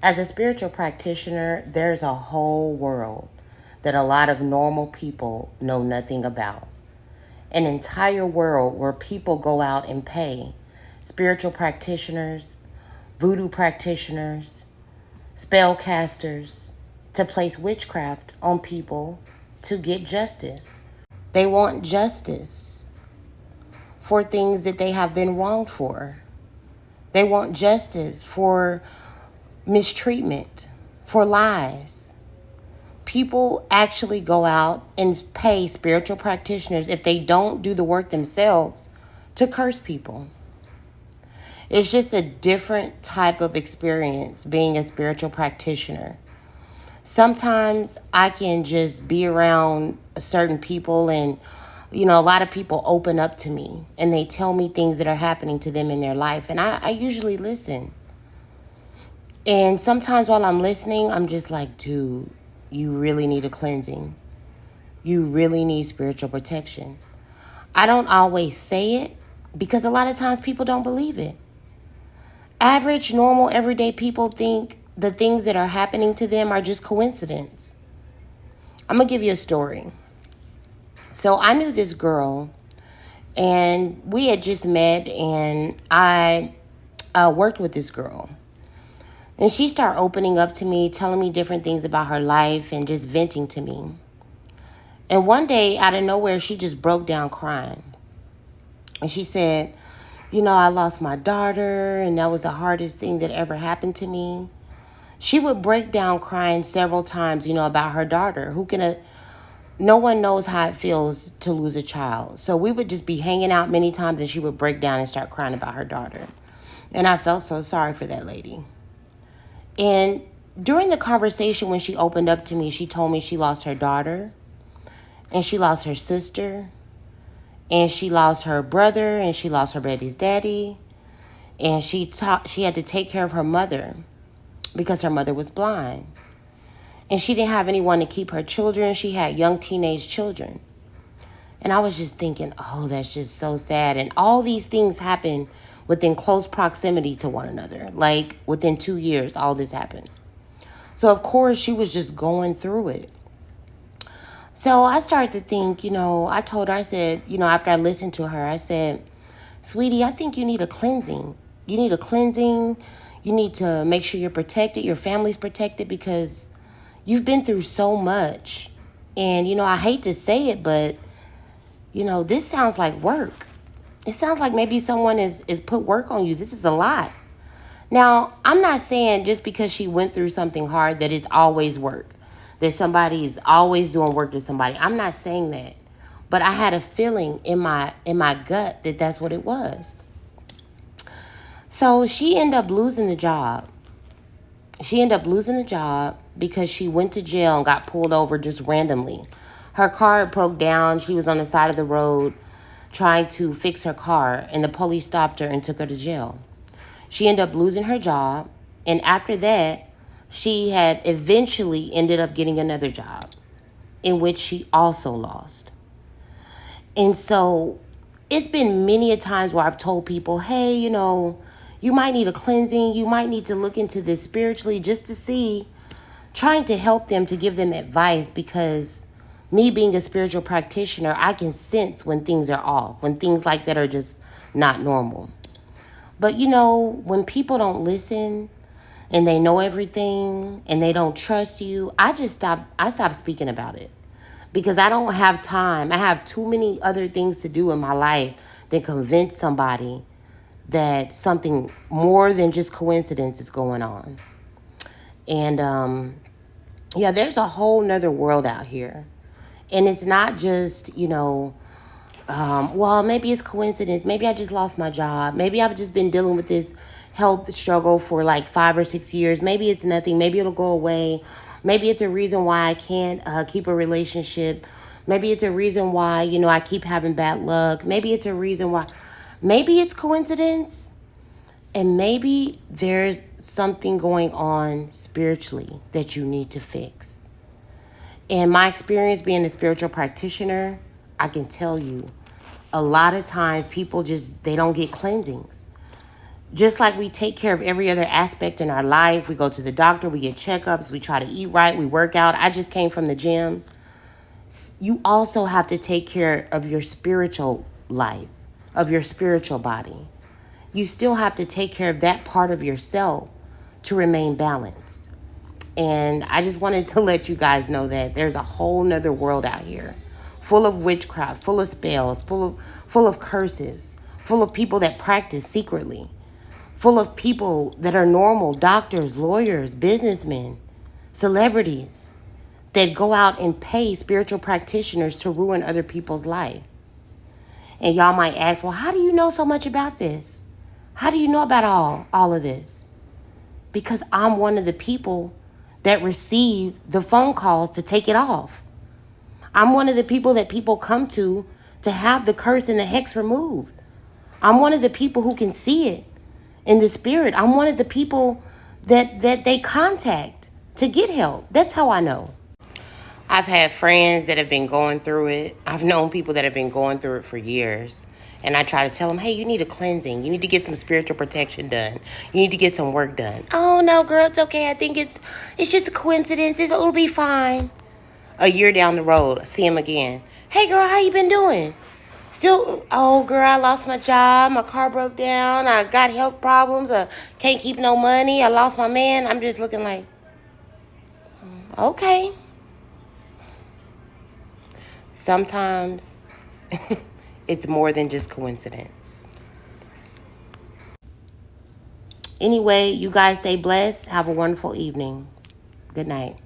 As a spiritual practitioner, there's a whole world that a lot of normal people know nothing about. An entire world where people go out and pay spiritual practitioners, voodoo practitioners, spellcasters to place witchcraft on people to get justice. They want justice for things that they have been wronged for. They want justice for mistreatment, for lies. People actually go out and pay spiritual practitioners, if they don't do the work themselves, to curse people. It's just a different type of experience being a spiritual practitioner. Sometimes I can just be around certain people, and a lot of people open up to me and they tell me things that are happening to them in their life, and I usually listen. And sometimes while I'm listening, I'm just like, dude, you really need a cleansing. You really need spiritual protection. I don't always say it because a lot of times people don't believe it. Average, normal, everyday people think the things that are happening to them are just coincidence. I'm going to give you a story. So I knew this girl, and we had just met, and I worked with this girl. And she started opening up to me, telling me different things about her life and just venting to me. And one day, out of nowhere, she just broke down crying. And she said, I lost my daughter, and that was the hardest thing that ever happened to me. She would break down crying several times, about her daughter. No one knows how it feels to lose a child. So we would just be hanging out many times, and she would break down and start crying about her daughter. And I felt so sorry for that lady. And during the conversation, when she opened up to me, she told me she lost her daughter, and she lost her sister, and she lost her brother, and she lost her baby's daddy, and she had to take care of her mother because her mother was blind. And she didn't have anyone to keep her children. She had young teenage children. And I was just thinking, oh, that's just so sad. And all these things happen within close proximity to one another. Like within 2 years, all this happened. So of course she was just going through it. So I started to think, I told her, I said, after I listened to her, I said, sweetie, I think you need a cleansing. You need a cleansing. You need to make sure you're protected, your family's protected, because you've been through so much. And, I hate to say it, but, this sounds like work. It sounds like maybe someone is put work on you. This is a lot. Now, I'm not saying just because she went through something hard that it's always work, that somebody is always doing work to somebody. I'm not saying that. But I had a feeling in my gut that that's what it was. So she ended up losing the job. She ended up losing the job because she went to jail and got pulled over just randomly. Her car broke down. She was on the side of the road trying to fix her car, and the police stopped her and took her to jail. She ended up losing her job, and after that, she had eventually ended up getting another job in which she also lost. And so it's been many a times where I've told people, hey, you might need a cleansing. You might need to look into this spiritually just to see, trying to help them, to give them advice, because me being a spiritual practitioner, I can sense when things are off, when things like that are just not normal. But when people don't listen and they know everything and they don't trust you, I stop speaking about it, because I don't have time. I have too many other things to do in my life than convince somebody that something more than just coincidence is going on. And there's a whole nother world out here. And it's not just, well, maybe it's coincidence. Maybe I just lost my job. Maybe I've just been dealing with this health struggle for like 5 or 6 years. Maybe it's nothing. Maybe it'll go away. Maybe it's a reason why I can't keep a relationship. Maybe it's a reason why, I keep having bad luck. Maybe it's a reason why. Maybe it's coincidence. And maybe there's something going on spiritually that you need to fix. In my experience being a spiritual practitioner, I can tell you, a lot of times people they don't get cleansings. Just like we take care of every other aspect in our life, we go to the doctor, we get checkups, we try to eat right, we work out. I just came from the gym. You also have to take care of your spiritual life, of your spiritual body. You still have to take care of that part of yourself to remain balanced. And I just wanted to let you guys know that there's a whole nother world out here full of witchcraft, full of spells, full of curses, full of people that practice secretly, full of people that are normal, doctors, lawyers, businessmen, celebrities that go out and pay spiritual practitioners to ruin other people's life. And y'all might ask, well, how do you know so much about this? How do you know about all of this? Because I'm one of the people that receive the phone calls to take it off. I'm one of the people that people come to have the curse and the hex removed. I'm one of the people who can see it in the spirit. I'm one of the people that they contact to get help. That's how I know. I've had friends that have been going through it. I've known people that have been going through it for years. And I try to tell them, hey, you need a cleansing. You need to get some spiritual protection done. You need to get some work done. Oh, no, girl, it's okay. I think it's just a coincidence. It'll be fine. A year down the road, I see him again. Hey, girl, how you been doing? Still, oh, girl, I lost my job. My car broke down. I got health problems. I can't keep no money. I lost my man. I'm just looking like, okay. Sometimes it's more than just coincidence. Anyway, you guys stay blessed. Have a wonderful evening. Good night.